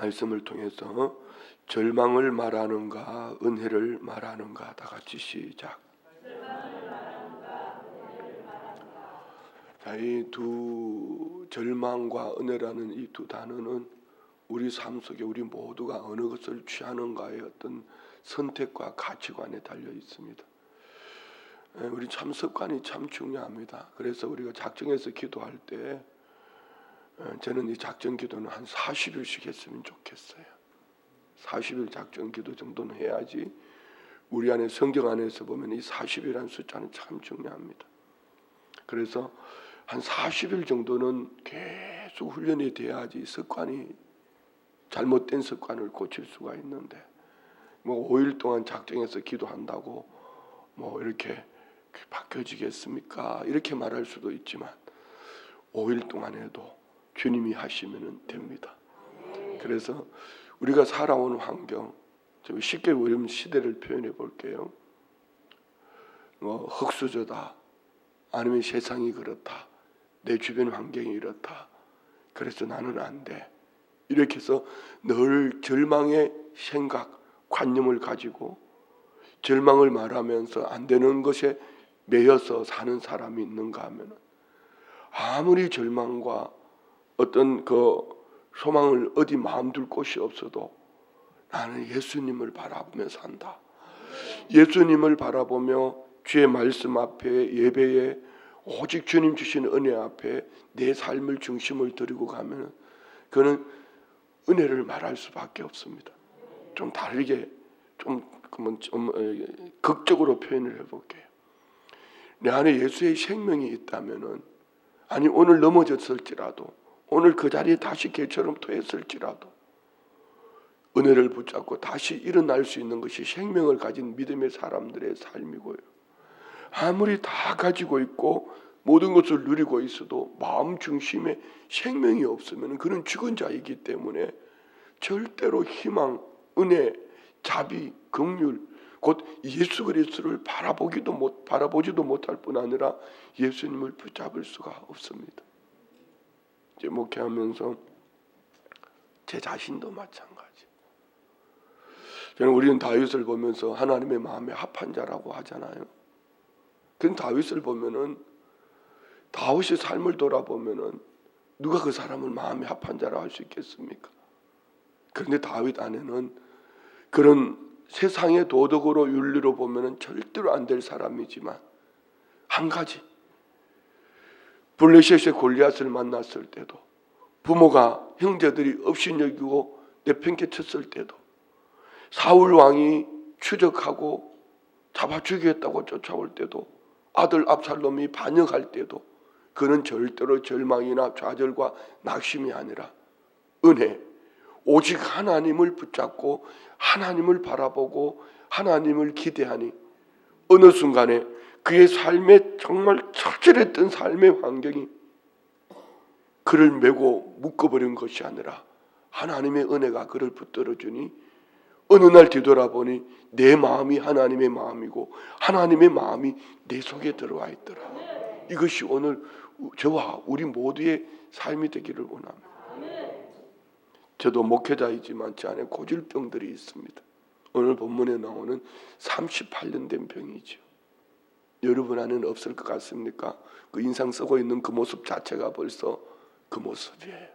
말씀을 통해서 절망을 말하는가 은혜를 말하는가 다 같이 시작. 자, 이 두 절망과 은혜라는 이 두 단어는 우리 삶 속에 우리 모두가 어느 것을 취하는가의 어떤 선택과 가치관에 달려 있습니다. 우리 참 습관이 참 중요합니다. 그래서 우리가 작정해서 기도할 때 저는 이 작정 기도는 한 40일씩 했으면 좋겠어요. 40일 작정 기도 정도는 해야지 우리 안에 성경 안에서 보면 이 40일이라는 숫자는 참 중요합니다. 그래서 한 40일 정도는 계속 훈련이 돼야지 습관이 잘못된 습관을 고칠 수가 있는데 뭐 5일 동안 작정해서 기도한다고 뭐 이렇게 바뀌어지겠습니까? 이렇게 말할 수도 있지만 5일 동안 해도 주님이 하시면 됩니다. 그래서 우리가 살아온 환경, 쉽게 우리 시대를 표현해 볼게요. 흙수저다, 아니면 세상이 그렇다, 내 주변 환경이 이렇다, 그래서 나는 안 돼. 이렇게 해서 늘 절망의 생각, 관념을 가지고 절망을 말하면서 안 되는 것에 매여서 사는 사람이 있는가 하면 아무리 절망과 어떤 그 소망을 어디 마음 둘 곳이 없어도 나는 예수님을 바라보며 산다. 예수님을 바라보며 주의 말씀 앞에 예배에 오직 주님 주신 은혜 앞에 내 삶을 중심을 드리고 가면 그는 은혜를 말할 수밖에 없습니다. 좀 다르게 좀 극적으로 표현을 해볼게요. 내 안에 예수의 생명이 있다면은 아니 오늘 넘어졌을지라도 오늘 그 자리에 다시 개처럼 토했을지라도 은혜를 붙잡고 다시 일어날 수 있는 것이 생명을 가진 믿음의 사람들의 삶이고요. 아무리 다 가지고 있고 모든 것을 누리고 있어도 마음 중심에 생명이 없으면 그는 죽은 자이기 때문에 절대로 희망, 은혜, 자비, 긍휼 곧 예수 그리스도를 바라보지도 못할 뿐 아니라 예수님을 붙잡을 수가 없습니다. 이제 목회하면서 제 자신도 마찬가지. 저는 우리는 다윗을 보면서 하나님의 마음에 합한 자라고 하잖아요. 그 다윗을 보면은 다윗의 삶을 돌아보면은 누가 그 사람을 마음에 합한 자라고 할 수 있겠습니까? 그런데 다윗 안에는 그런 세상의 도덕으로 윤리로 보면은 절대로 안 될 사람이지만 한 가지 블레셋의 골리앗을 만났을 때도 부모가 형제들이 업신여기고 내팽개쳤을 때도 사울 왕이 추적하고 잡아 죽이겠다고 쫓아올 때도 아들 압살롬이 반역할 때도 그는 절대로 절망이나 좌절과 낙심이 아니라 은혜, 오직 하나님을 붙잡고 하나님을 바라보고 하나님을 기대하니 어느 순간에 그의 삶에 정말 처절했던 삶의 환경이 그를 메고 묶어버린 것이 아니라 하나님의 은혜가 그를 붙들어주니 어느 날 뒤돌아보니 내 마음이 하나님의 마음이고 하나님의 마음이 내 속에 들어와 있더라. 이것이 오늘 저와 우리 모두의 삶이 되기를 원합니다. 저도 목회자이지만 제 안에 고질병들이 있습니다. 오늘 본문에 나오는 38년 된 병이죠. 여러분 안에는 없을 것 같습니까? 그 인상 쓰고 있는 그 모습 자체가 벌써 그 모습이에요.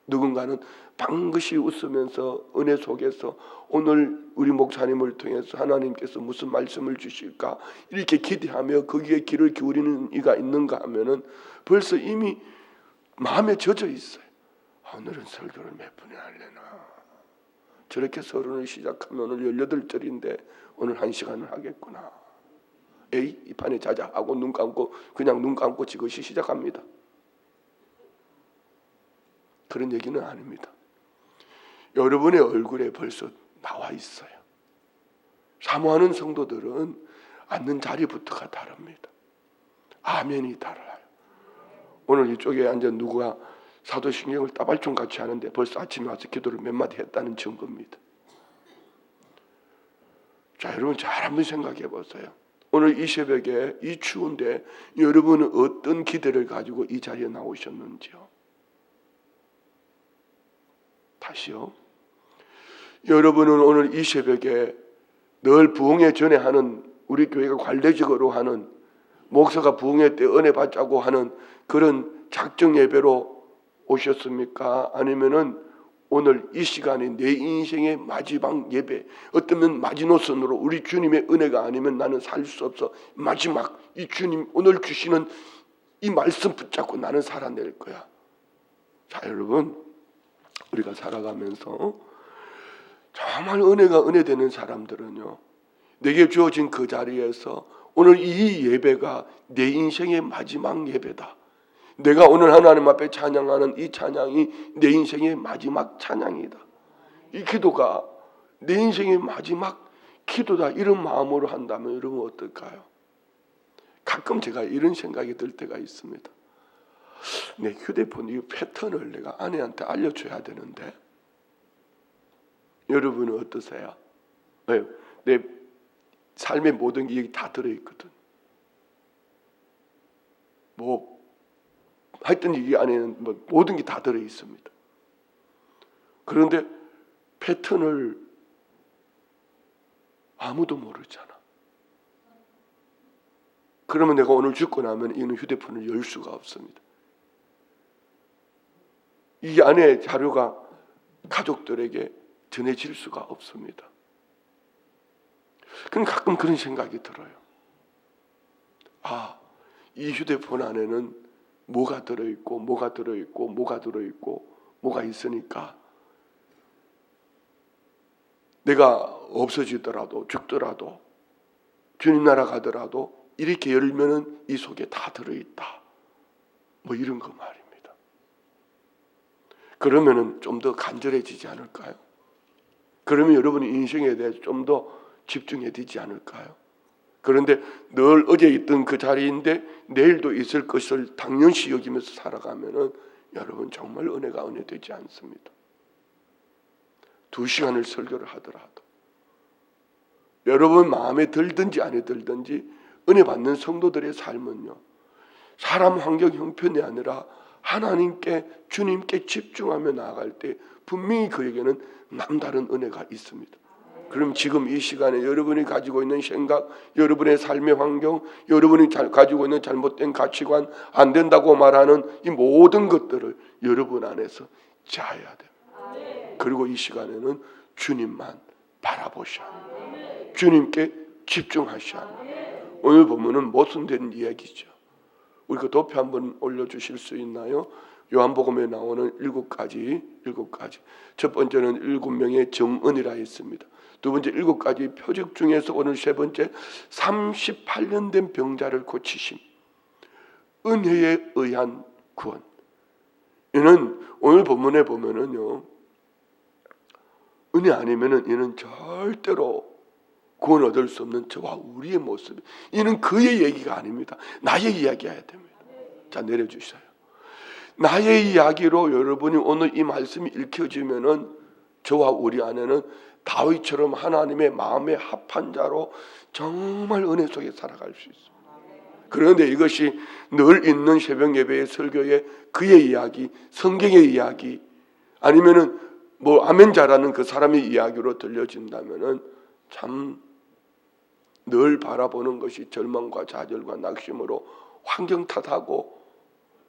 누군가는 방긋이 웃으면서 은혜 속에서 오늘 우리 목사님을 통해서 하나님께서 무슨 말씀을 주실까 이렇게 기대하며 거기에 귀를 기울이는 이가 있는가 하면은 벌써 이미 마음에 젖어 있어요. 오늘은 설교를 몇 분이나 하려나. 저렇게 서론을 시작하면 오늘 18절인데 오늘 1시간을 하겠구나. 에이 이 판에 자자 하고 눈 감고 그냥 눈 감고 지그시 시작합니다. 그런 얘기는 아닙니다. 여러분의 얼굴에 벌써 나와 있어요. 사모하는 성도들은 앉는 자리부터가 다릅니다. 아멘이 달라요. 오늘 이쪽에 앉은 누구가 사도신경을 따발총같이 하는데 벌써 아침에 와서 기도를 몇 마디 했다는 증거입니다. 자, 여러분 잘 한번 생각해 보세요. 오늘 이 새벽에 이 추운데 여러분은 어떤 기대를 가지고 이 자리에 나오셨는지요? 다시요. 여러분은 오늘 이 새벽에 늘 부흥회 전에 하는, 우리 교회가 관례적으로 하는, 목사가 부흥회 때 은혜 받자고 하는 그런 작정 예배로 오셨습니까? 아니면은 오늘 이 시간이 내 인생의 마지막 예배, 어쩌면 마지노선으로 우리 주님의 은혜가 아니면 나는 살 수 없어, 마지막 이 주님 오늘 주시는 이 말씀 붙잡고 나는 살아낼 거야. 자, 여러분, 우리가 살아가면서 정말 은혜가 은혜되는 사람들은요, 내게 주어진 그 자리에서 오늘 이 예배가 내 인생의 마지막 예배다, 내가 오늘 하나님 앞에 찬양하는 이 찬양이 내 인생의 마지막 찬양이다, 이 기도가 내 인생의 마지막 기도다, 이런 마음으로 한다면 여러분 어떨까요? 가끔 제가 이런 생각이 들 때가 있습니다. 내 휴대폰 이 패턴을 내가 아내한테 알려줘야 되는데, 여러분은 어떠세요? 내 삶의 모든 게 여기 다 들어있거든. 뭐 하여튼 이 안에는 뭐 모든 게 다 들어있습니다. 그런데 패턴을 아무도 모르잖아. 그러면 내가 오늘 죽고 나면 이는 휴대폰을 열 수가 없습니다. 이 안에 자료가 가족들에게 전해질 수가 없습니다. 그럼 가끔 그런 생각이 들어요. 아, 이 휴대폰 안에는 뭐가 들어있고 뭐가 들어있고 뭐가 들어있고 뭐가 있으니까 내가 없어지더라도 죽더라도 주님 나라 가더라도 이렇게 열면은 이 속에 다 들어있다, 뭐 이런 거 말입니다. 그러면은 좀 더 간절해지지 않을까요? 그러면 여러분이 인생에 대해서 좀 더 집중해야 되지 않을까요? 그런데 늘 어제 있던 그 자리인데 내일도 있을 것을 당연시 여기면서 살아가면은 여러분 정말 은혜가 은혜 되지 않습니다. 2시간을 설교를 하더라도 여러분 마음에 들든지 안 들든지 은혜 받는 성도들의 삶은요, 사람 환경 형편이 아니라 하나님께, 주님께 집중하며 나아갈 때 분명히 그에게는 남다른 은혜가 있습니다. 그럼 지금 이 시간에 여러분이 가지고 있는 생각, 여러분의 삶의 환경, 여러분이 가지고 있는 잘못된 가치관, 안 된다고 말하는 이 모든 것들을 여러분 안에서 자야 돼요. 그리고 이 시간에는 주님만 바라보셔야 해요. 주님께 집중하셔야 해요. 오늘 보면은 모순된 이야기죠. 우리 그 도표 한번 올려주실 수 있나요? 요한복음에 나오는 7가지. 첫 번째는 7명의 정은이라 했습니다. 두 번째 7가지 표적 중에서 오늘 세 번째 38년 된 병자를 고치심, 은혜에 의한 구원. 이는 오늘 본문에 보면은요, 은혜 아니면은 이는 절대로 구원 얻을 수 없는 저와 우리의 모습. 이는 그의 얘기가 아닙니다. 나의 이야기여야 됩니다. 자, 내려주셔요. 나의 이야기로 여러분이 오늘 이 말씀이 읽혀지면은 저와 우리 안에는 다윗처럼 하나님의 마음에 합한 자로 정말 은혜 속에 살아갈 수 있습니다. 그런데 이것이 늘 있는 새벽 예배의 설교에 그의 이야기, 성경의 이야기, 아니면은 뭐 아멘 잘하는 그 사람의 이야기로 들려진다면은 참 늘 바라보는 것이 절망과 좌절과 낙심으로 환경 탓하고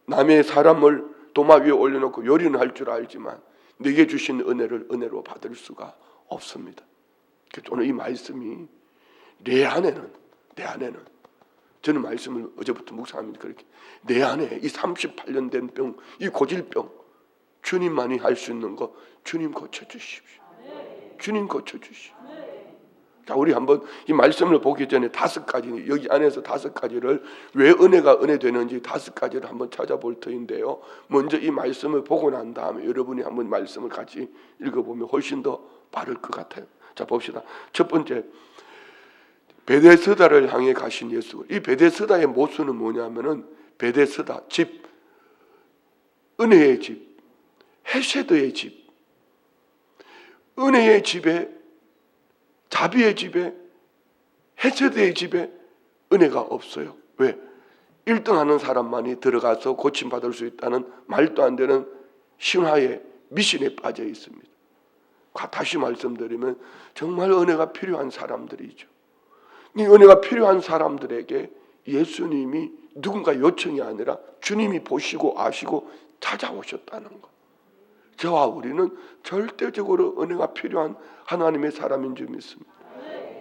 남의 사람을 도마 위에 올려놓고 요리는 할 줄 알지만 내게 주신 은혜를 은혜로 받을 수가 없습니다. 그래서 오늘 이 말씀이 내 안에는 저는 말씀을 어제부터 묵상합니다. 그렇게 내 안에 이 38년 된 병, 이 고질병, 주님만이 할 수 있는 거 주님 고쳐주십시오. 주님 고쳐주십시오. 자, 우리 한번 이 말씀을 보기 전에 5가지, 여기 안에서 5가지를 왜 은혜가 은혜 되는지 5가지를 한번 찾아볼 터인데요. 먼저 이 말씀을 보고 난 다음에 여러분이 한번 말씀을 같이 읽어보면 훨씬 더 바를 것 같아요. 자, 봅시다. 첫 번째, 베데스다를 향해 가신 예수. 이 베데스다의 모순은 뭐냐면은 베데스다, 집, 은혜의 집, 헤세드의 집, 은혜의 집에, 자비의 집에, 헤세드의 집에 은혜가 없어요. 왜? 1등하는 사람만이 들어가서 고침받을 수 있다는 말도 안 되는 신화의 미신에 빠져 있습니다. 다시 말씀드리면 정말 은혜가 필요한 사람들이죠. 이 은혜가 필요한 사람들에게 예수님이 누군가 요청이 아니라 주님이 보시고 아시고 찾아오셨다는 것. 저와 우리는 절대적으로 은혜가 필요한 하나님의 사람인 줄 믿습니다.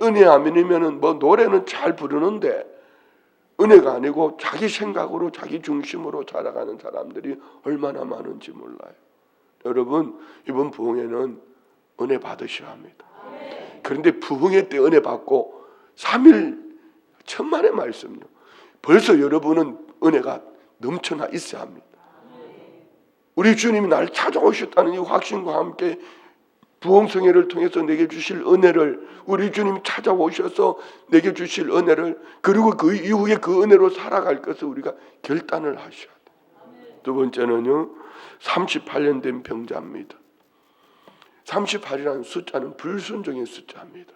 은혜 아니면은 뭐 노래는 잘 부르는데 은혜가 아니고 자기 생각으로 자기 중심으로 살아가는 사람들이 얼마나 많은지 몰라요. 여러분, 이번 부흥회는 은혜 받으셔야 합니다. 그런데 부흥회 때 은혜 받고 3일 천만의 말씀요. 벌써 여러분은 은혜가 넘쳐나 있어야 합니다. 우리 주님이 나를 찾아오셨다는 이 확신과 함께 부흥성회를 통해서 내게 주실 은혜를, 우리 주님 찾아오셔서 내게 주실 은혜를, 그리고 그 이후에 그 은혜로 살아갈 것을 우리가 결단을 하셔야 돼요. 두 번째는요, 38년 된 병자입니다. 38이라는 숫자는 불순종의 숫자입니다.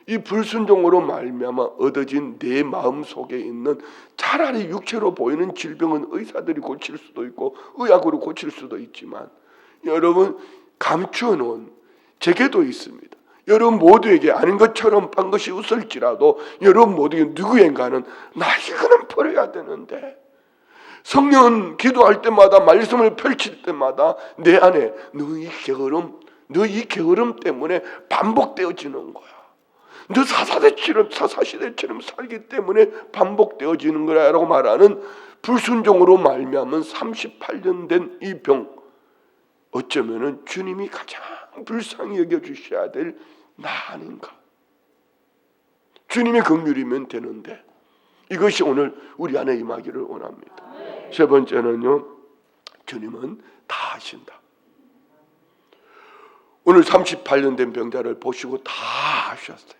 이 불순종으로 말미암아 얻어진 내 마음 속에 있는 차라리 육체로 보이는 질병은 의사들이 고칠 수도 있고 의학으로 고칠 수도 있지만 여러분 감추어 놓은 제게도 있습니다. 여러분 모두에게 아닌 것처럼 빤 것이 웃을지라도 여러분 모두에게 누구인가는 나 이거는 버려야 되는데 성령은 기도할 때마다 말씀을 펼칠 때마다 내 안에 너 이 게으름 때문에 반복되어지는 거야. 너 사사시대처럼 살기 때문에 반복되어지는 거라고 말하는 불순종으로 말미암은 38년 된 이 병, 어쩌면은 주님이 가장 불쌍히 여겨주셔야 될 나 아닌가. 주님의 긍휼이면 되는데 이것이 오늘 우리 안에 임하기를 원합니다. 세 번째는요, 주님은 다 아신다. 오늘 38년 된 병자를 보시고 다 아셨어요.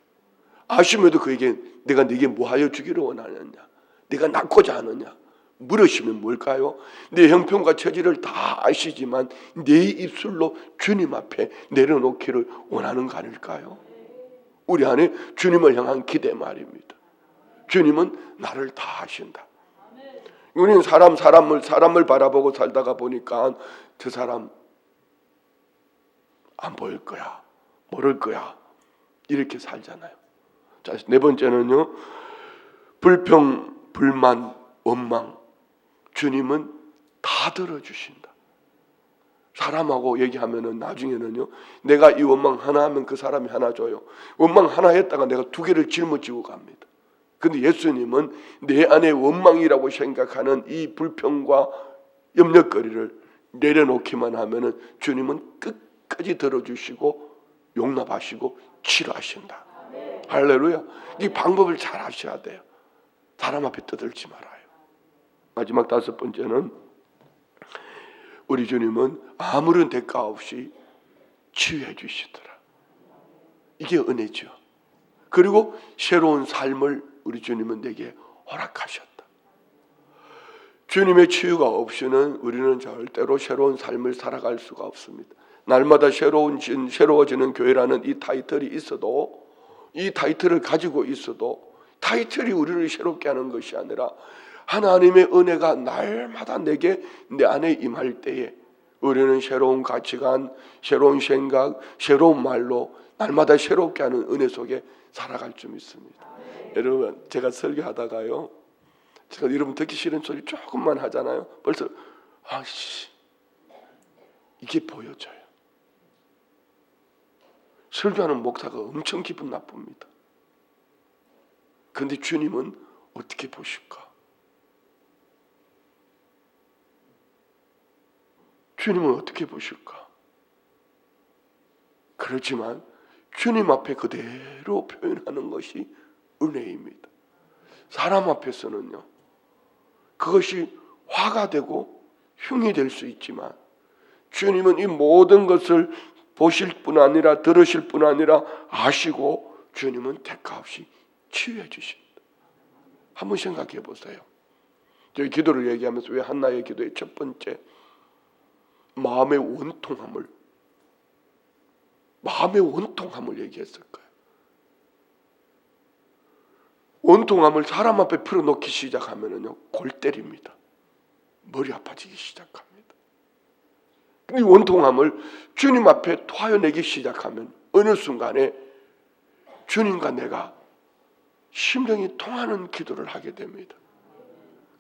아시면도 그에게 내가 네게 뭐하여 주기를 원하느냐, 네가 낫고자 하느냐 물으시면 뭘까요? 내 형편과 처지를 다 아시지만 내 입술로 주님 앞에 내려놓기를 원하는 거 아닐까요? 우리 안에 주님을 향한 기대 말입니다. 주님은 나를 다 아신다. 우리는 사람을 바라보고 살다가 보니까 저 사람 안 보일 거야, 모를 거야 이렇게 살잖아요. 자, 네 번째는요, 불평, 불만, 원망. 주님은 다 들어주신다. 사람하고 얘기하면은 나중에는요, 내가 이 원망 하나 하면 그 사람이 하나 줘요. 원망 하나 했다가 내가 두 개를 짊어지고 갑니다. 근데 예수님은 내 안에 원망이라고 생각하는 이 불평과 염려거리를 내려놓기만 하면은 주님은 끝까지 들어주시고 용납하시고 치료하신다. 할렐루야. 이 방법을 잘 아셔야 돼요. 사람 앞에 떠들지 말아요. 마지막 다섯 번째는 우리 주님은 아무런 대가 없이 치유해 주시더라. 이게 은혜죠. 그리고 새로운 삶을 우리 주님은 내게 허락하셨다. 주님의 치유가 없이는 우리는 절대로 새로운 삶을 살아갈 수가 없습니다. 날마다 새로워지는 교회라는 이 타이틀이 있어도, 이 타이틀을 가지고 있어도 타이틀이 우리를 새롭게 하는 것이 아니라 하나님의 은혜가 날마다 내게 내 안에 임할 때에 우리는 새로운 가치관, 새로운 생각, 새로운 말로 날마다 새롭게 하는 은혜 속에 살아갈 줄 믿습니다. 여러분, 제가 설교하다가요, 제가 여러분 듣기 싫은 소리 조금만 하잖아요. 벌써 이게 보여져요. 설교하는 목사가 엄청 기분 나쁩니다. 그런데 주님은 어떻게 보실까? 주님은 어떻게 보실까? 그렇지만 주님 앞에 그대로 표현하는 것이 은혜입니다. 사람 앞에서는요, 그것이 화가 되고 흉이 될 수 있지만 주님은 이 모든 것을 보실 뿐 아니라 들으실 뿐 아니라 아시고 주님은 대가 없이 치유해 주십니다. 한번 생각해 보세요. 저희 기도를 얘기하면서 왜 한나의 기도의 첫 번째 마음의 원통함을 얘기했을까요? 원통함을 사람 앞에 풀어놓기 시작하면은요, 골 때립니다. 머리 아파지기 시작합니다. 이 원통함을 주님 앞에 토하여내기 시작하면 어느 순간에 주님과 내가 심령이 통하는 기도를 하게 됩니다.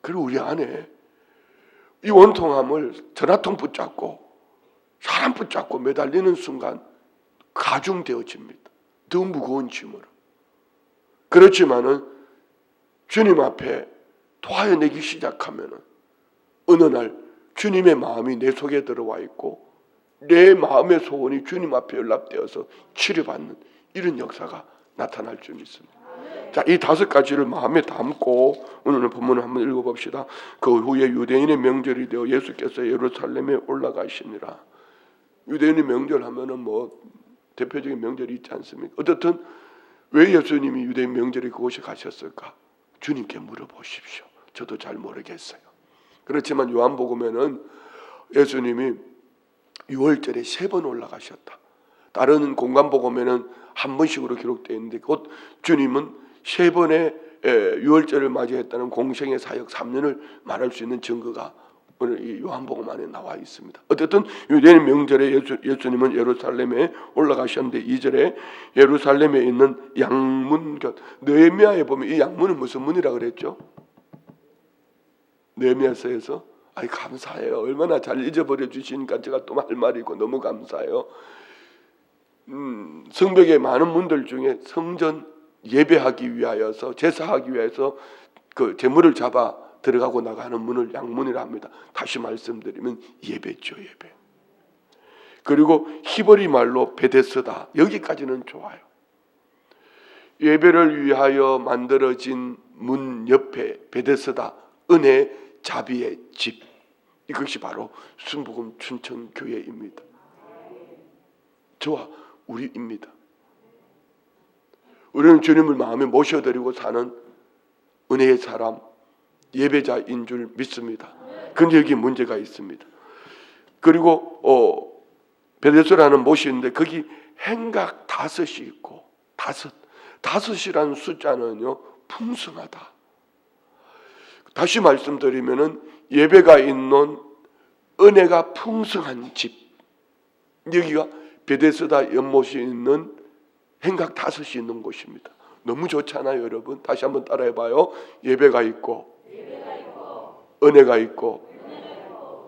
그리고 우리 안에 이 원통함을 전화통 붙잡고 사람 붙잡고 매달리는 순간 가중되어집니다. 더 무거운 짐으로. 그렇지만은 주님 앞에 토하여내기 시작하면은 어느 날 주님의 마음이 내 속에 들어와 있고 내 마음의 소원이 주님 앞에 연락되어서 치료받는 이런 역사가 나타날 줄 믿습니다. 자, 이 5가지를 마음에 담고 오늘 본문을 한번 읽어봅시다. 그 후에 유대인의 명절이 되어 예수께서 예루살렘에 올라가시니라. 유대인의 명절 하면은 뭐 대표적인 명절이 있지 않습니까? 어떻든 왜 예수님이 유대인 명절에 그곳에 가셨을까? 주님께 물어보십시오. 저도 잘 모르겠어요. 그렇지만 요한복음에는 예수님이 6월절에 3번 올라가셨다. 다른 공간복음에는 한 번씩으로 기록되어 있는데 곧 주님은 3번의 6월절을 맞이했다는 공생의 사역 3년을 말할 수 있는 증거가 오늘 이 요한복음 안에 나와 있습니다. 어쨌든 유대인 명절에 예수님은 예루살렘에 올라가셨는데 2절에 예루살렘에 있는 양문 곁, 느헤미야에 보면 이 양문은 무슨 문이라 그랬죠? 느헤미야서에서 아이 감사해요. 얼마나 잘 잊어버려 주시니까 제가 또 할 말이 있고 너무 감사해요. 성벽의 많은 문들 중에 성전 예배하기 위하여서 제사하기 위해서 그 제물을 잡아 들어가고 나가는 문을 양문이라 합니다. 다시 말씀드리면 예배죠, 예배. 그리고 히브리 말로 베데스다. 여기까지는 좋아요. 예배를 위하여 만들어진 문 옆에 베데스다. 은혜 자비의 집. 이것이 바로 순복음 춘천교회입니다. 저와 우리입니다. 우리는 주님을 마음에 모셔드리고 사는 은혜의 사람, 예배자인 줄 믿습니다. 그런데 여기 문제가 있습니다. 그리고 베데스라는 못이 있는데 거기 행각 5이 있고 다섯이라는 숫자는요 풍성하다. 다시 말씀드리면은 예배가 있는 은혜가 풍성한 집, 여기가 베데스다 연못이 있는 행각 5이 있는 곳입니다. 너무 좋잖아요, 여러분. 다시 한번 따라해봐요. 예배가 있고 은혜가 있고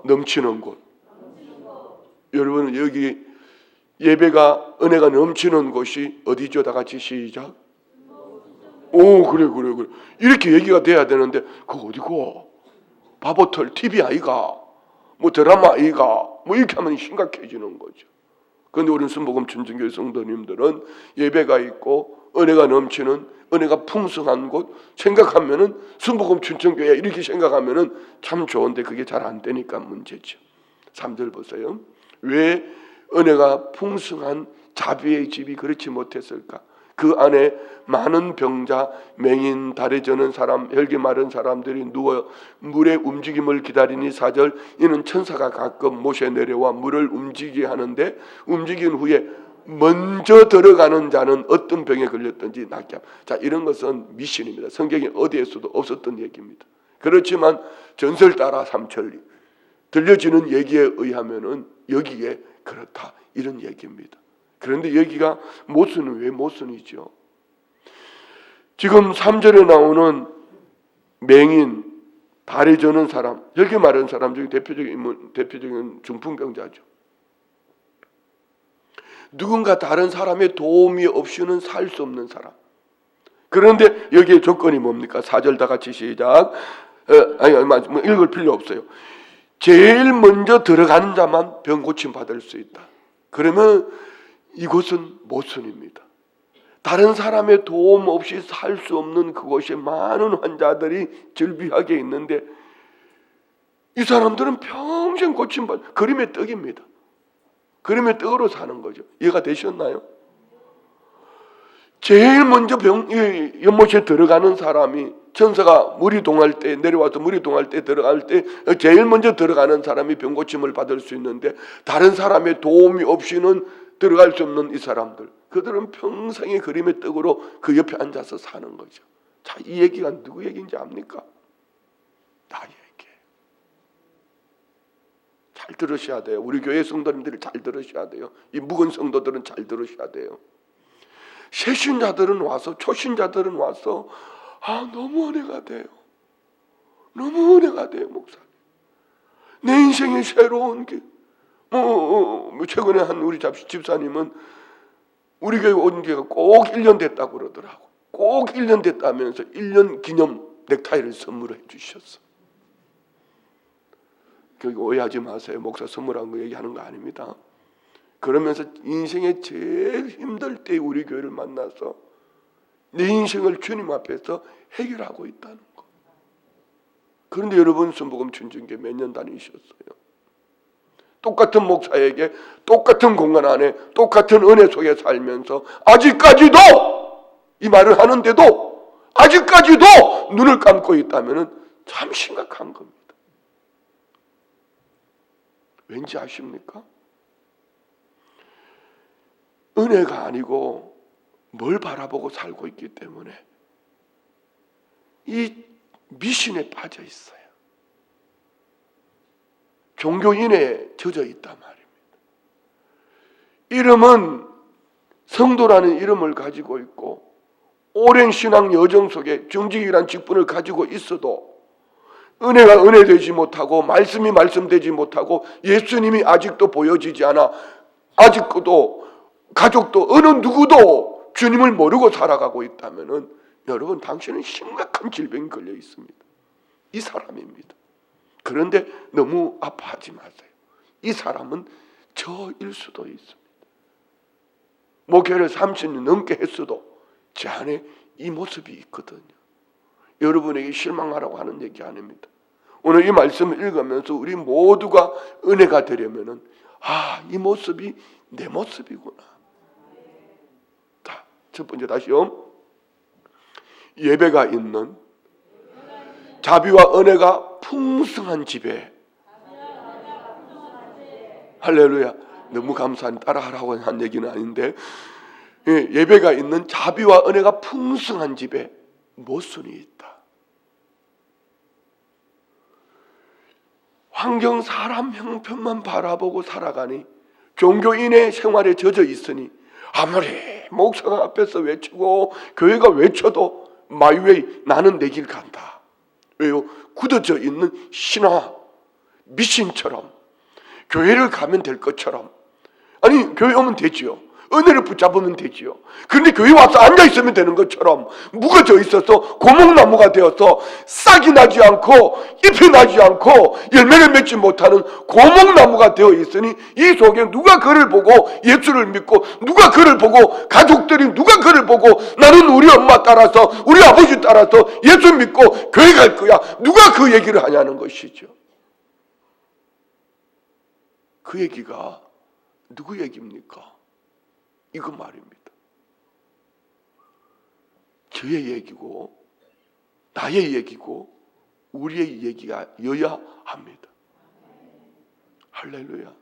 넘치는 곳. 여러분 여기 예배가 은혜가 넘치는 곳이 어디죠? 다 같이 시작. 오 그래. 이렇게 얘기가 돼야 되는데 그거 어디고? 바보털 TV 아이가? 뭐 드라마 아이가? 뭐 이렇게 하면 심각해지는 거죠. 그런데 우리는 순복음 춘천교회 성도님들은 예배가 있고 은혜가 넘치는 은혜가 풍성한 곳 생각하면은 순복음 춘천교회 이렇게 생각하면은 참 좋은데 그게 잘 안 되니까 문제죠. 3절 보세요. 왜 은혜가 풍성한 자비의 집이 그렇지 못했을까? 그 안에 많은 병자, 맹인, 다리 저는 사람, 혈기 마른 사람들이 누워 물의 움직임을 기다리니 4절 이는 천사가 가끔 못에 내려와 물을 움직이게 하는데 움직인 후에 먼저 들어가는 자는 어떤 병에 걸렸든지 낫게 합니다. 자, 이런 것은 미신입니다. 성경에 어디에서도 없었던 얘기입니다. 그렇지만 전설 따라 삼천리 들려지는 얘기에 의하면은 여기에 그렇다 이런 얘기입니다. 그런데 여기가 모순은 왜 모순이죠? 지금 3절에 나오는 맹인, 다리 저는 사람, 혈기 마른 사람 중에 대표적인 중풍병자죠. 누군가 다른 사람의 도움이 없이는 살 수 없는 사람. 그런데 여기에 조건이 뭡니까? 4절 다 같이 시작. 읽을 필요 없어요. 제일 먼저 들어가는 자만 병 고침 받을 수 있다. 그러면 이곳은 모순입니다. 다른 사람의 도움 없이 살 수 없는 그곳에 많은 환자들이 절비하게 있는데 이 사람들은 평생 고침받 그림의 떡입니다. 그림의 떡으로 사는 거죠. 이해가 되셨나요? 제일 먼저 연못에 들어가는 사람이 천사가 물이 동할 때 내려와서 물이 동할 때 들어갈 때 제일 먼저 들어가는 사람이 병고침을 받을 수 있는데 다른 사람의 도움이 없이는 들어갈 수 없는 이 사람들, 그들은 평생의 그림의 떡으로 그 옆에 앉아서 사는 거죠. 자, 이 얘기가 누구 얘기인지 압니까? 나의 얘기. 자, 잘 들으셔야 돼요. 우리 교회 성도님들이 잘 들으셔야 돼요. 이 묵은 성도들은 잘 들으셔야 돼요. 새신자들은 와서, 초신자들은 와서 너무 은혜가 돼요. 너무 은혜가 돼요, 목사님. 내 인생의 새로운 게 최근에 한 우리 집사님은 우리 교회 온 지가 꼭 1년 됐다고 그러더라고. 꼭 1년 됐다면서 1년 기념 넥타이를 선물해 주셨어. 그러니까 오해하지 마세요. 목사 선물한 거 얘기하는 거 아닙니다. 그러면서 인생의 제일 힘들 때 우리 교회를 만나서 내 인생을 주님 앞에서 해결하고 있다는 거. 그런데 여러분 순복음 준중교 몇 년 다니셨어요? 똑같은 목사에게 똑같은 공간 안에 똑같은 은혜 속에 살면서 아직까지도 이 말을 하는데도 아직까지도 눈을 감고 있다면 참 심각한 겁니다. 왠지 아십니까? 은혜가 아니고 뭘 바라보고 살고 있기 때문에 이 미신에 빠져 있어요. 종교인에 젖어 있단 말입니다. 이름은 성도라는 이름을 가지고 있고 오랜 신앙 여정 속에 정직이란 직분을 가지고 있어도 은혜가 은혜되지 못하고 말씀이 말씀되지 못하고 예수님이 아직도 보여지지 않아 아직도 가족도 어느 누구도 주님을 모르고 살아가고 있다면 여러분 당신은 심각한 질병이 걸려 있습니다. 이 사람입니다. 그런데 너무 아파하지 마세요. 이 사람은 저일 수도 있습니다. 목회를 30년 넘게 했어도 제 안에 이 모습이 있거든요. 여러분에게 실망하라고 하는 얘기 아닙니다. 오늘 이 말씀을 읽으면서 우리 모두가 은혜가 되려면은 이 모습이 내 모습이구나. 자, 첫 번째 다시요. 예배가 있는 자비와 은혜가 풍성한 집에. 할렐루야. 너무 감사한 따라하라고 한 얘기는 아닌데 예배가 있는 자비와 은혜가 풍성한 집에 모순이 있다. 환경 사람 형편만 바라보고 살아가니 종교인의 생활에 젖어 있으니 아무리 목사가 앞에서 외치고 교회가 외쳐도 마이웨이 나는 내 길 간다. 왜요? 굳어져 있는 신화 미신처럼 교회를 가면 될 것처럼 아니 교회 오면 되지요. 은혜를 붙잡으면 되지요. 그런데 교회 와서 앉아있으면 되는 것처럼 묵어져 있어서 고목나무가 되어서 싹이 나지 않고 잎이 나지 않고 열매를 맺지 못하는 고목나무가 되어 있으니 이 속에 누가 그를 보고 예수를 믿고 누가 그를 보고 가족들이 누가 그를 보고 나는 우리 엄마 따라서 우리 아버지 따라서 예수 믿고 교회 갈 거야. 누가 그 얘기를 하냐는 것이죠. 그 얘기가 누구 얘기입니까? 이거 말입니다. 저의 얘기고 나의 얘기고 우리의 얘기가 여야 합니다. 할렐루야.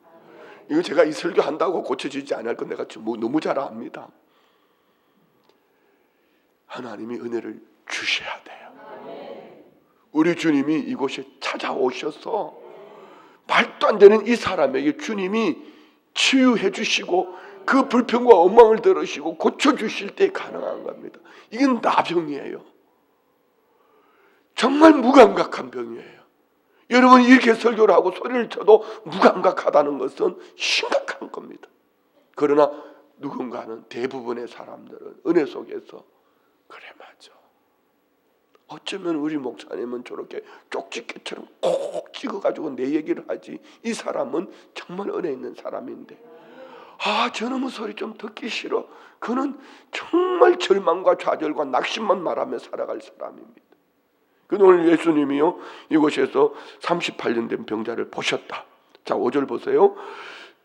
이거 제가 이 설교한다고 고쳐지지 않을 건 내가 너무 잘 압니다. 하나님이 은혜를 주셔야 돼요. 우리 주님이 이곳에 찾아오셔서 말도 안 되는 이 사람에게 주님이 치유해 주시고 그 불평과 원망을 들으시고 고쳐주실 때 가능한 겁니다. 이건 나병이에요. 정말 무감각한 병이에요. 여러분 이렇게 설교를 하고 소리를 쳐도 무감각하다는 것은 심각한 겁니다. 그러나 누군가는 대부분의 사람들은 은혜 속에서 그래 맞아. 어쩌면 우리 목사님은 저렇게 쪽집게처럼 꼭 찍어가지고 내 얘기를 하지 이 사람은 정말 은혜 있는 사람인데 저놈의 소리 좀 듣기 싫어. 그는 정말 절망과 좌절과 낙심만 말하며 살아갈 사람입니다. 오늘 예수님이요 이곳에서 38년 된 병자를 보셨다. 자 5절 보세요.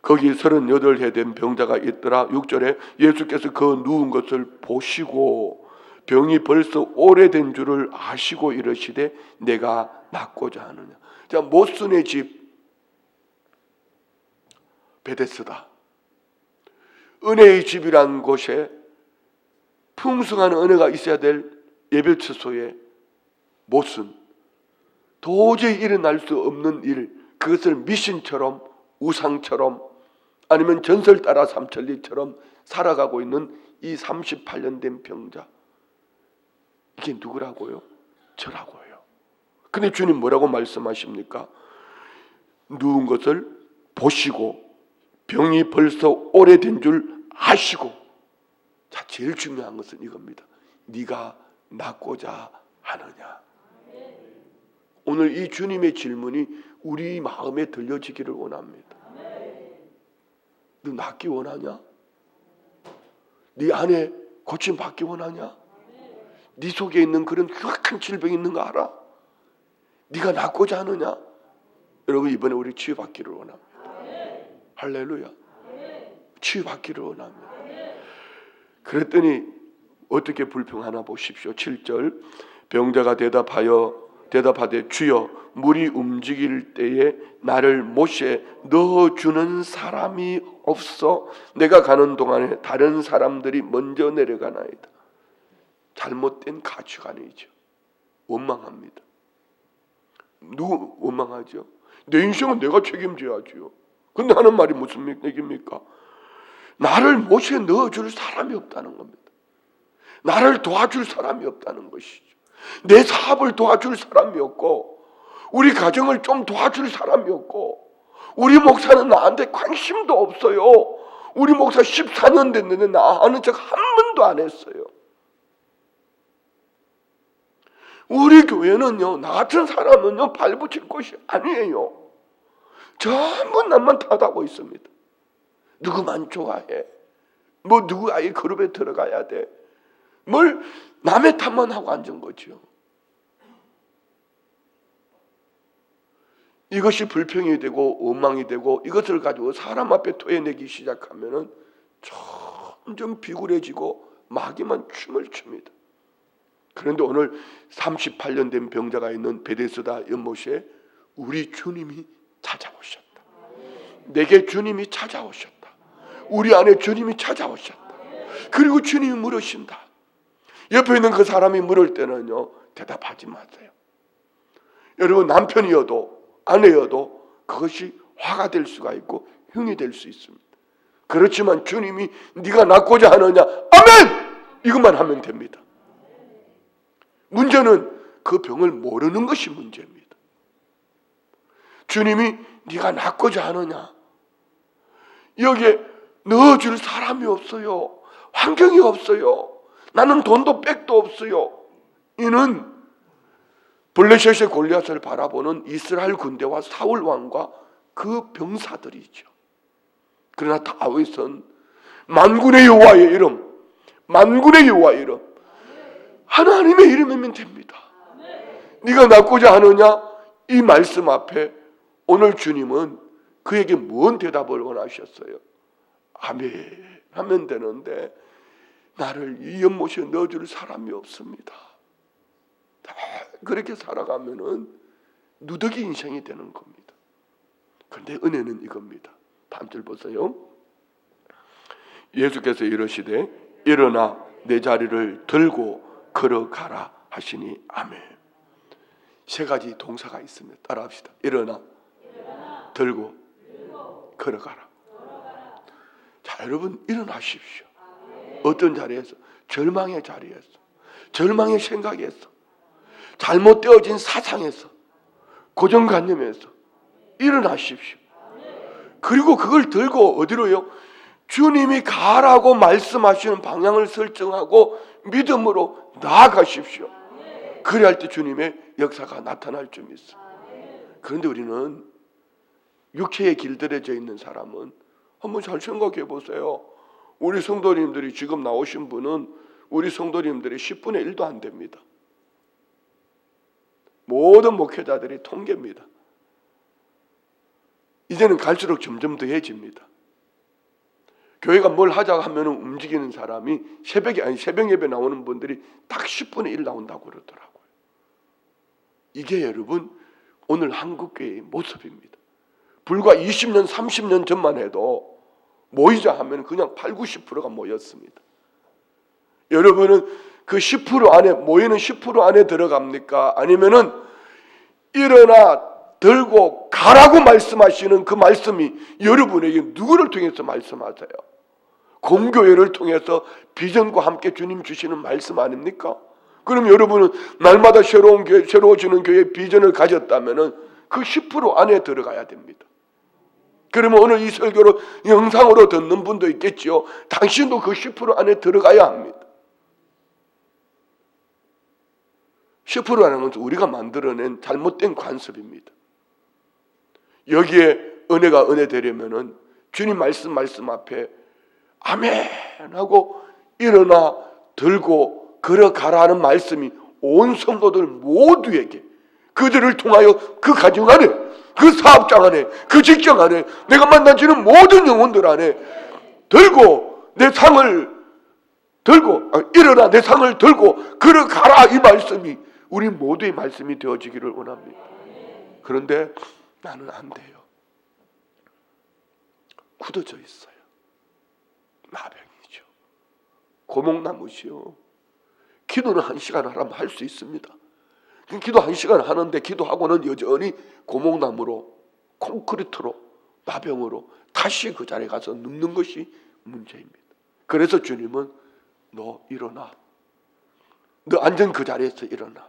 거기 38해 된 병자가 있더라. 6절에 예수께서 그 누운 것을 보시고 병이 벌써 오래된 줄을 아시고 이르시되 내가 낫고자 하느냐. 자 모순의 집 베데스다. 은혜의 집이라는 곳에 풍성한 은혜가 있어야 될 예배 처소에 모순, 도저히 일어날 수 없는 일, 그것을 미신처럼 우상처럼 아니면 전설 따라 삼천리처럼 살아가고 있는 이 38년 된 병자, 이게 누구라고요? 저라고요. 근데 주님 뭐라고 말씀하십니까? 누운 것을 보시고 병이 벌써 오래된 줄 아시고, 자, 제일 중요한 것은 이겁니다. 네가 낫고자 하느냐. 오늘 이 주님의 질문이 우리 마음에 들려지기를 원합니다. 너 낫기 원하냐? 네 안에 고침 받기 원하냐? 네 속에 있는 그런 흉악한 질병이 있는 거 알아? 네가 낫고자 하느냐? 여러분, 이번에 우리 치유받기를 원합니다. 할렐루야. 치유받기를 원합니다. 그랬더니 어떻게 불평하나 보십시오. 7절, 병자가 대답하되 주여, 물이 움직일 때에 나를 못에 넣어주는 사람이 없어 내가 가는 동안에 다른 사람들이 먼저 내려가나이다. 잘못된 가치관이죠. 원망합니다. 누구 원망하죠? 내 인생은 내가 책임져야지요. 근데 하는 말이 무슨 얘기입니까? 나를 못에 넣어줄 사람이 없다는 겁니다. 나를 도와줄 사람이 없다는 것이죠. 내 사업을 도와줄 사람이 없고, 우리 가정을 좀 도와줄 사람이 없고, 우리 목사는 나한테 관심도 없어요. 우리 목사 14년 됐는데 나 아는 척 한 번도 안 했어요. 우리 교회는요, 나 같은 사람은요, 발붙일 곳이 아니에요. 전부 남만 탓하고 있습니다. 누구만 좋아해. 뭐 누구 아이 그룹에 들어가야 돼. 뭘 남의 탓만 하고 앉은 거죠. 이것이 불평이 되고 원망이 되고 이것을 가지고 사람 앞에 토해내기 시작하면은 점점 비굴해지고 마귀만 춤을 춥니다. 그런데 오늘 38년 된 병자가 있는 베데스다 연못에 우리 주님이 찾아오셨다. 내게 주님이 찾아오셨다. 우리 안에 주님이 찾아오셨다. 그리고 주님이 물으신다. 옆에 있는 그 사람이 물을 때는요, 대답하지 마세요. 여러분, 남편이어도 아내여도 그것이 화가 될 수가 있고 흉이 될 수 있습니다. 그렇지만 주님이 네가 낫고자 하느냐, 아멘! 이것만 하면 됩니다. 문제는 그 병을 모르는 것이 문제입니다. 주님이 네가 낫고자 하느냐, 여기에 넣어줄 사람이 없어요. 환경이 없어요. 나는 돈도 백도 없어요. 이는 블레셋의 골리앗을 바라보는 이스라엘 군대와 사울 왕과 그 병사들이죠. 그러나 다윗은 만군의 여호와의 이름, 만군의 여호와의 이름, 하나님의 이름이면 됩니다. 네가 낫고자 하느냐, 이 말씀 앞에 오늘 주님은 그에게 뭔 대답을 원하셨어요? 아멘 하면 되는데 나를 이 연못에 넣어줄 사람이 없습니다. 그렇게 살아가면은 누더기 인생이 되는 겁니다. 그런데 은혜는 이겁니다. 다음 절 보세요. 예수께서 이르시되 일어나 내 자리를 들고 걸어가라 하시니 아멘. 세 가지 동사가 있습니다. 따라합시다. 일어나, 들고, 걸어가라. 자, 여러분 일어나십시오. 어떤 자리에서? 절망의 자리에서, 절망의 생각에서, 잘못되어진 사상에서, 고정관념에서 일어나십시오. 그리고 그걸 들고 어디로요? 주님이 가라고 말씀하시는 방향을 설정하고 믿음으로 나아가십시오. 그래야 할 때 주님의 역사가 나타날 줄 믿습니다. 그런데 우리는 육체에 길들여져 있는 사람은 한번 잘 생각해 보세요. 우리 성도님들이 지금 나오신 분은 우리 성도님들의 10분의 1도 안 됩니다. 모든 목회자들이 통계입니다. 이제는 갈수록 점점 더해집니다. 교회가 뭘 하자 하면 움직이는 사람이 새벽 예배 나오는 분들이 딱 10분의 1 나온다고 그러더라고요. 이게 여러분 오늘 한국교회의 모습입니다. 불과 20년 30년 전만 해도 모이자 하면 그냥 8, 90%가 모였습니다. 여러분은 그 10% 안에 모이는 10% 안에 들어갑니까? 아니면은 일어나 들고 가라고 말씀하시는 그 말씀이 여러분에게 누구를 통해서 말씀하세요? 공교회를 통해서 비전과 함께 주님 주시는 말씀 아닙니까? 그럼 여러분은 날마다 새로워지는 교회의 비전을 가졌다면 그 10% 안에 들어가야 됩니다. 그러면 오늘 이 설교를 영상으로 듣는 분도 있겠지요. 당신도 그 10% 안에 들어가야 합니다. 10%라는 것은 우리가 만들어낸 잘못된 관습입니다. 여기에 은혜가 은혜 되려면은 주님 말씀 앞에 아멘 하고 일어나 들고 걸어가라 하는 말씀이 온 성도들 모두에게, 그들을 통하여 그 가정 안에, 그 사업장 안에, 그 직장 안에, 내가 만나지는 모든 영혼들 안에 들고 내 상을 들고 일어나 내 상을 들고 걸어가라, 이 말씀이 우리 모두의 말씀이 되어지기를 원합니다. 그런데 나는 안 돼요. 굳어져 있어요. 나병이죠. 고목나무시요. 기도는 1시간 하라면 할 수 있습니다. 기도 1시간 하는데 기도하고는 여전히 고목나무로, 콘크리트로, 나병으로 다시 그 자리에 가서 눕는 것이 문제입니다. 그래서 주님은 너 일어나. 너 앉은 그 자리에서 일어나.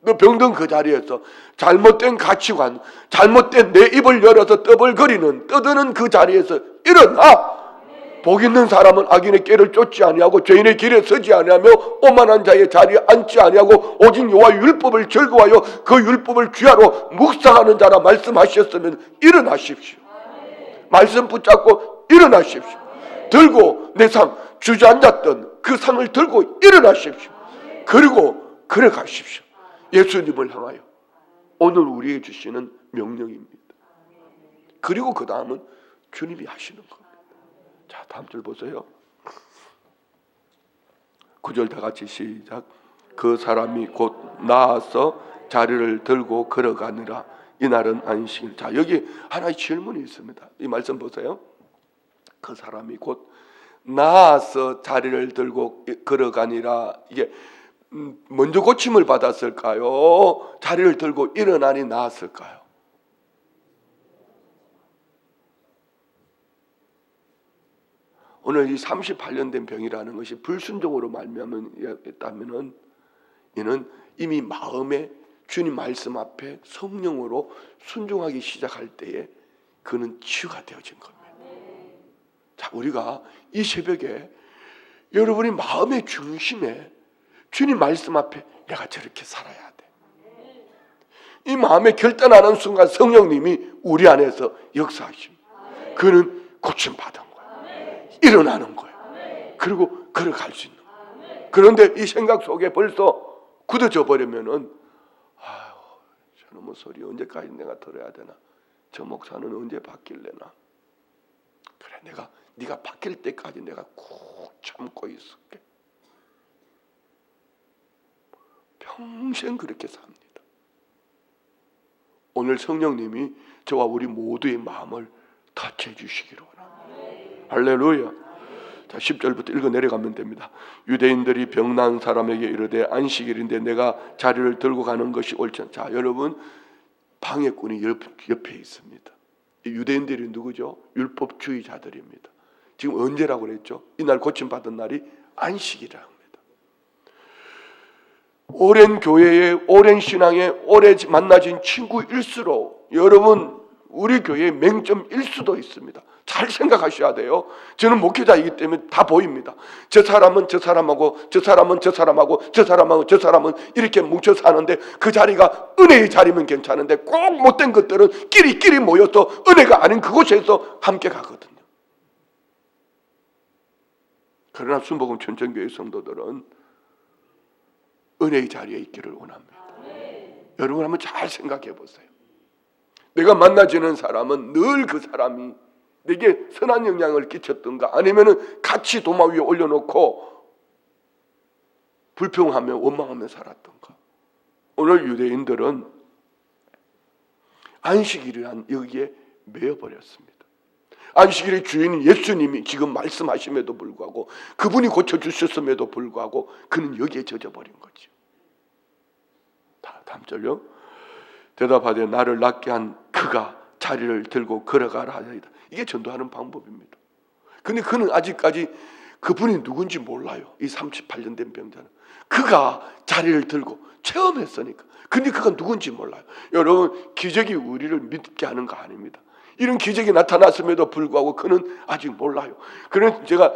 너 병든 그 자리에서 잘못된 가치관, 잘못된 내 입을 열어서 떠드는 그 자리에서 일어나. 복 있는 사람은 악인의 꾀를 쫓지 아니하고 죄인의 길에 서지 아니하며 오만한 자의 자리에 앉지 아니하고 오직 여호와 율법을 즐거워하여 그 율법을 주야로 묵상하는 자라 말씀하셨으면 일어나십시오. 말씀 붙잡고 일어나십시오. 들고 내 상, 주저앉았던 그 상을 들고 일어나십시오. 그리고 걸어가십시오. 예수님을 향하여. 오늘 우리에게 주시는 명령입니다. 그리고 그 다음은 주님이 하시는 겁니다. 자, 다음 줄 보세요. 9절 다 같이 시작. 그 사람이 곧 나아서 자리를 들고 걸어가느라 이날은 안식일. 자, 여기 하나의 질문이 있습니다. 이 말씀 보세요. 그 사람이 곧 나아서 자리를 들고 걸어가니라. 이게 먼저 고침을 받았을까요? 자리를 들고 일어나니 나았을까요? 오늘 이 38년 된 병이라는 것이 불순종으로 말미암았다면은 이는 이미 마음에 주님 말씀 앞에 성령으로 순종하기 시작할 때에 그는 치유가 되어진 겁니다. 자, 우리가 이 새벽에 여러분이 마음의 중심에 주님 말씀 앞에 내가 저렇게 살아야 돼. 이 마음에 결단하는 순간 성령님이 우리 안에서 역사하십니다. 그는 고침받은 거예요. 일어나는 거예요. 그리고 걸어갈 수 있는 거예요. 그런데 이 생각 속에 벌써 굳어져 버리면은 아유, 저놈의 소리 언제까지 내가 들어야 되나? 저 목사는 언제 바뀔래나? 그래, 네가 바뀔 때까지 내가 꾹 참고 있을게. 평생 그렇게 삽니다. 오늘 성령님이 저와 우리 모두의 마음을 터치해 주시기를 원합니다. 할렐루야. 자, 10절부터 읽어 내려가면 됩니다. 유대인들이 병난 사람에게 이르되 안식일인데 내가 자리를 들고 가는 것이 옳지 않다. 자, 여러분, 방해꾼이 옆에 있습니다. 유대인들이 누구죠? 율법주의자들입니다. 지금 언제라고 그랬죠? 이날 고침받은 날이 안식이라고 합니다. 오랜 교회에, 오랜 신앙에 오래 만나진 친구일수록 여러분 우리 교회의 맹점일 수도 있습니다. 잘 생각하셔야 돼요. 저는 목회자이기 때문에 다 보입니다. 저 사람은 저 사람하고 저 사람은 저 사람하고 저 사람하고 저 사람은 이렇게 뭉쳐 사는데 그 자리가 은혜의 자리면 괜찮은데 꼭 못된 것들은 끼리끼리 모여서 은혜가 아닌 그곳에서 함께 가거든요. 그러나 순복음 천천교회 성도들은 은혜의 자리에 있기를 원합니다. 여러분 한번 잘 생각해 보세요. 내가 만나지는 사람은 늘 그 사람이 내게 선한 영향을 끼쳤던가 아니면은 같이 도마 위에 올려놓고 불평하며 원망하며 살았던가. 오늘 유대인들은 안식일이란 여기에 매여버렸습니다. 안식일의 주인인 예수님이 지금 말씀하심에도 불구하고 그분이 고쳐주셨음에도 불구하고 그는 여기에 젖어버린 거죠. 다음 절요. 대답하되 나를 낫게 한 그가 자리를 들고 걸어가라 하리이다. 이게 전도하는 방법입니다. 근데 그는 아직까지 그분이 누군지 몰라요. 이 38년 된 병자는. 그가 자리를 들고 체험했으니까. 근데 그가 누군지 몰라요. 여러분, 기적이 우리를 믿게 하는 거 아닙니다. 이런 기적이 나타났음에도 불구하고 그는 아직 몰라요. 그는 제가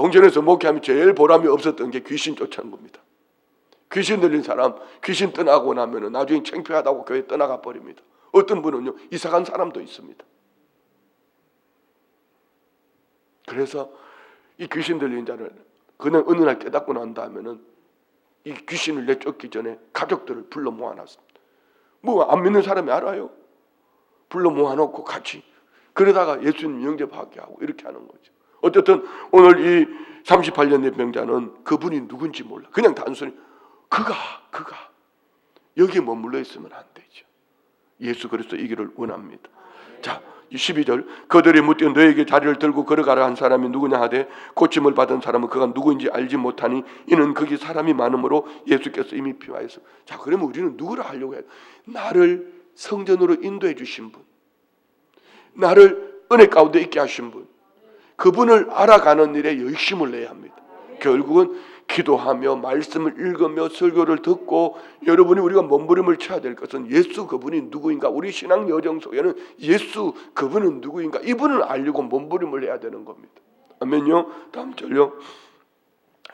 홍천에서 목회하면 제일 보람이 없었던 게 귀신 쫓아는 겁니다. 귀신 들린 사람, 귀신 떠나고 나면 나중에 창피하다고 교회 떠나가 버립니다. 어떤 분은요, 이사간 사람도 있습니다. 그래서 이 귀신 들린 자를 그는 어느 날 깨닫고 난 다음에는 이 귀신을 내쫓기 전에 가족들을 불러 모아놨습니다. 뭐 안 믿는 사람이 알아요? 불러 모아놓고 같이 그러다가 예수님 영접하게 하고 이렇게 하는 거죠. 어쨌든 오늘 이 38년 된 병자는 그분이 누군지 몰라. 그냥 단순히 그가 여기에 머물러 있으면 안 되죠. 예수 그리스도 이 길을 원합니다. 자, 12절 그들이 묻되 너에게 자리를 들고 걸어가라 한 사람이 누구냐 하되 고침을 받은 사람은 그가 누구인지 알지 못하니 이는 거기 사람이 많으므로 예수께서 이미 피하여서. 자, 그러면 우리는 누구를 하려고 해요? 나를 성전으로 인도해 주신 분, 나를 은혜 가운데 있게 하신 분, 그분을 알아가는 일에 열심을 내야 합니다. 결국은 기도하며 말씀을 읽으며 설교를 듣고 여러분이 우리가 몸부림을 쳐야 될 것은 예수 그분이 누구인가. 우리 신앙 여정 속에는 예수 그분은 누구인가 이분을 알려고 몸부림을 해야 되는 겁니다. 아멘요. 다음 절요.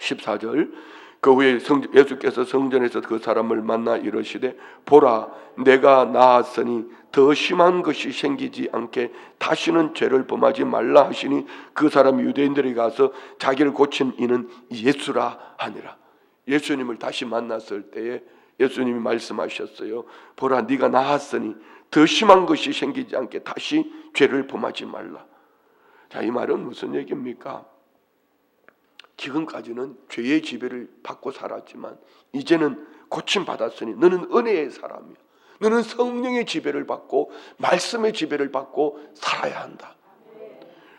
14절 그 후에 예수께서 성전에서 그 사람을 만나 이르시되 보라 내가 나았으니 더 심한 것이 생기지 않게 다시는 죄를 범하지 말라 하시니 그 사람이 유대인들에게 가서 자기를 고친 이는 예수라 하니라. 예수님을 다시 만났을 때에 예수님이 말씀하셨어요. 보라 네가 나았으니 더 심한 것이 생기지 않게 다시 죄를 범하지 말라. 자, 이 말은 무슨 얘기입니까? 지금까지는 죄의 지배를 받고 살았지만 이제는 고침받았으니 너는 은혜의 사람이야. 너는 성령의 지배를 받고 말씀의 지배를 받고 살아야 한다.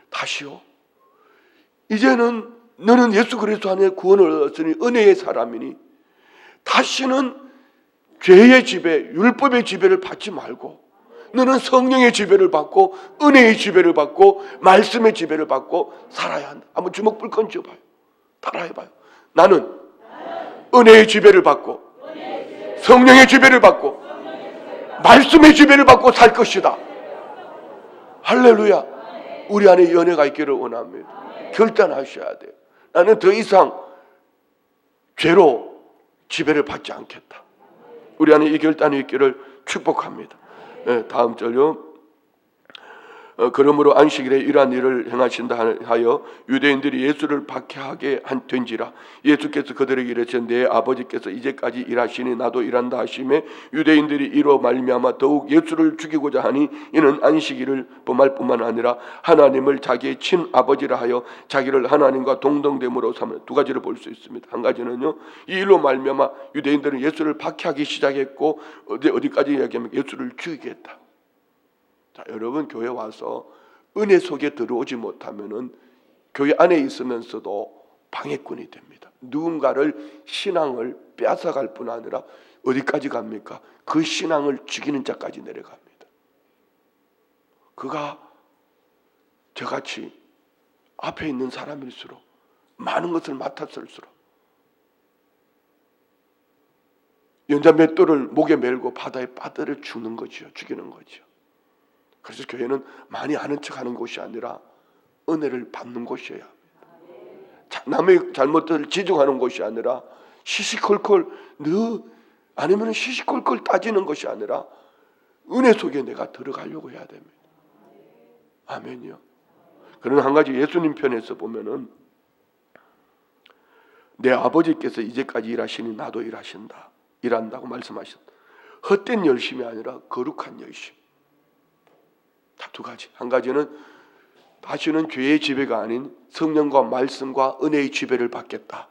다시요. 이제는 너는 예수 그리스도 안에 구원을 얻었으니 은혜의 사람이니 다시는 죄의 지배, 율법의 지배를 받지 말고 너는 성령의 지배를 받고 은혜의 지배를 받고 말씀의 지배를 받고 살아야 한다. 한번 주먹 불 건져봐요. 따라해봐요. 나는 은혜의 지배를 받고 성령의 지배를 받고 말씀의 지배를 받고 살 것이다. 할렐루야. 우리 안에 연애가 있기를 원합니다. 결단하셔야 돼요. 나는 더 이상 죄로 지배를 받지 않겠다. 우리 안에 이 결단이 있기를 축복합니다. 네, 다음 절요. 그러므로 안식일에 이러한 일을 행하신다 하여 유대인들이 예수를 박해하게 된지라. 예수께서 그들에게 이르시되 내 아버지께서 이제까지 일하시니 나도 일한다 하시매 유대인들이 이로 말미암아 더욱 예수를 죽이고자 하니 이는 안식일을 범할 뿐만 아니라 하나님을 자기의 친아버지라 하여 자기를 하나님과 동등됨으로 삼는 두 가지를 볼 수 있습니다. 한 가지는요, 이 일로 말미암아 유대인들은 예수를 박해하기 시작했고 어디까지 이야기하면 예수를 죽이겠다. 자, 여러분 교회 와서 은혜 속에 들어오지 못하면은 교회 안에 있으면서도 방해꾼이 됩니다. 누군가를 신앙을 빼앗아갈 뿐 아니라 어디까지 갑니까? 그 신앙을 죽이는 자까지 내려갑니다. 그가 저같이 앞에 있는 사람일수록 많은 것을 맡았을수록 연자 맷돌을 목에 메고 바다에 빠뜨려 죽는 거죠. 죽이는 거죠. 그래서 교회는 많이 아는 척하는 곳이 아니라 은혜를 받는 곳이어야 합니다. 남의 잘못들을 지적하는 곳이 아니라 시시콜콜 아니면 시시콜콜 따지는 것이 아니라 은혜 속에 내가 들어가려고 해야 됩니다. 아멘이요. 그런 한 가지 예수님 편에서 보면은 내 아버지께서 이제까지 일하시니 나도 일한다고 말씀하셨다. 헛된 열심이 아니라 거룩한 열심. 두 가지. 한 가지는 다시는 죄의 지배가 아닌 성령과 말씀과 은혜의 지배를 받겠다.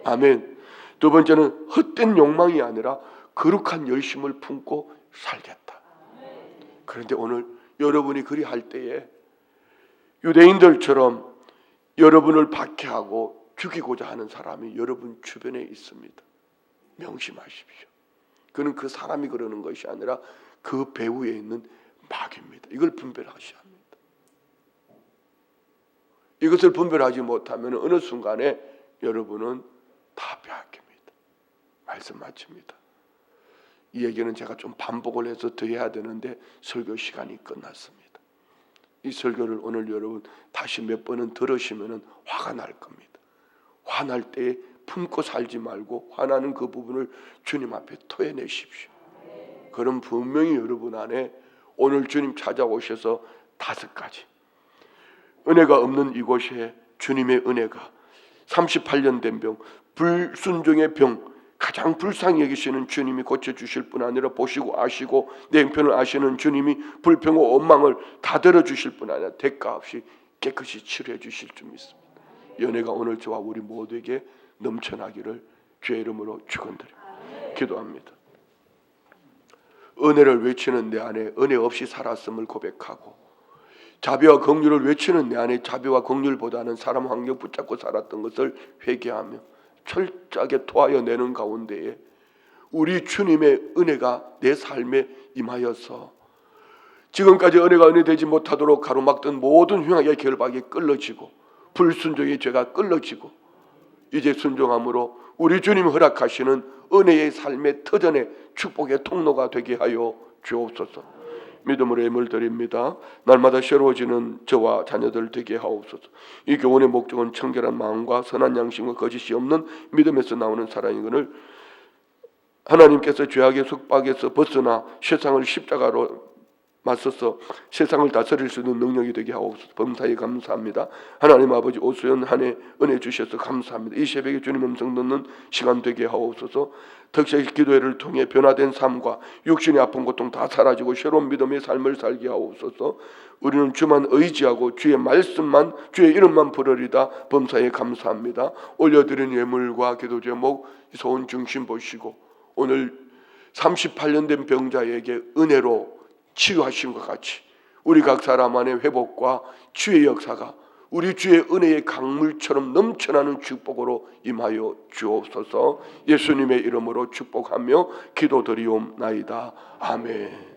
아멘. 두 번째는 헛된 욕망이 아니라 거룩한 열심을 품고 살겠다. 그런데 오늘 여러분이 그리 할 때에 유대인들처럼 여러분을 박해하고 죽이고자 하는 사람이 여러분 주변에 있습니다. 명심하십시오. 그는 그 사람이 그러는 것이 아니라 그 배후에 있는 마귀입니다. 이걸 분별하셔야 합니다. 이것을 분별하지 못하면 어느 순간에 여러분은 다 빼앗깁니다. 말씀 마칩니다. 이 얘기는 제가 좀 반복을 해서 더 해야 되는데 설교 시간이 끝났습니다. 이 설교를 오늘 여러분 다시 몇 번은 들으시면 화가 날 겁니다. 화날 때 품고 살지 말고 화나는 그 부분을 주님 앞에 토해내십시오. 그럼 분명히 여러분 안에 오늘 주님 찾아오셔서 5가지 은혜가 없는 이곳에 주님의 은혜가 38년 된 병, 불순종의 병, 가장 불쌍히 여기시는 주님이 고쳐주실 뿐 아니라 보시고 아시고 내 형편을 아시는 주님이 불평과 원망을 다 들어주실 뿐 아니라 대가 없이 깨끗이 치료해 주실 줄 믿습니다. 연애가 오늘 저와 우리 모두에게 넘쳐나기를 주의 이름으로 축원드립니다. 기도합니다. 은혜를 외치는 내 안에 은혜 없이 살았음을 고백하고 자비와 긍휼을 외치는 내 안에 자비와 긍휼보다는 사람 환경 붙잡고 살았던 것을 회개하며 철저하게 토하여 내는 가운데에 우리 주님의 은혜가 내 삶에 임하여서 지금까지 은혜가 은혜되지 못하도록 가로막던 모든 흉악의 결박이 끌어지고 불순종의 죄가 끌어지고 이제 순종함으로 우리 주님 허락하시는 은혜의 삶의 터전의 축복의 통로가 되게 하여 주옵소서. 믿음으로 예물 드립니다. 날마다 새로워지는 저와 자녀들 되게 하옵소서. 이 교훈의 목적은 청결한 마음과 선한 양심과 거짓이 없는 믿음에서 나오는 사랑이거늘 하나님께서 죄악의 속박에서 벗어나 세상을 십자가로 맞서서 세상을 다스릴 수 있는 능력이 되게 하옵소서. 범사에 감사합니다. 하나님 아버지 오수연 한 해 은혜 주셔서 감사합니다. 이 새벽에 주님 음성 듣는 시간 되게 하옵소서. 특히 기도회를 통해 변화된 삶과 육신의 아픈 고통 다 사라지고 새로운 믿음의 삶을 살게 하옵소서. 우리는 주만 의지하고 주의 말씀만 주의 이름만 부르리다. 범사에 감사합니다. 올려드린 예물과 기도 제목 소원 중심 보시고 오늘 38년 된 병자에게 은혜로 치유하신 것 같이 우리 각 사람 안의 회복과 주의 역사가 우리 주의 은혜의 강물처럼 넘쳐나는 축복으로 임하여 주옵소서. 예수님의 이름으로 축복하며 기도드리옵나이다. 아멘.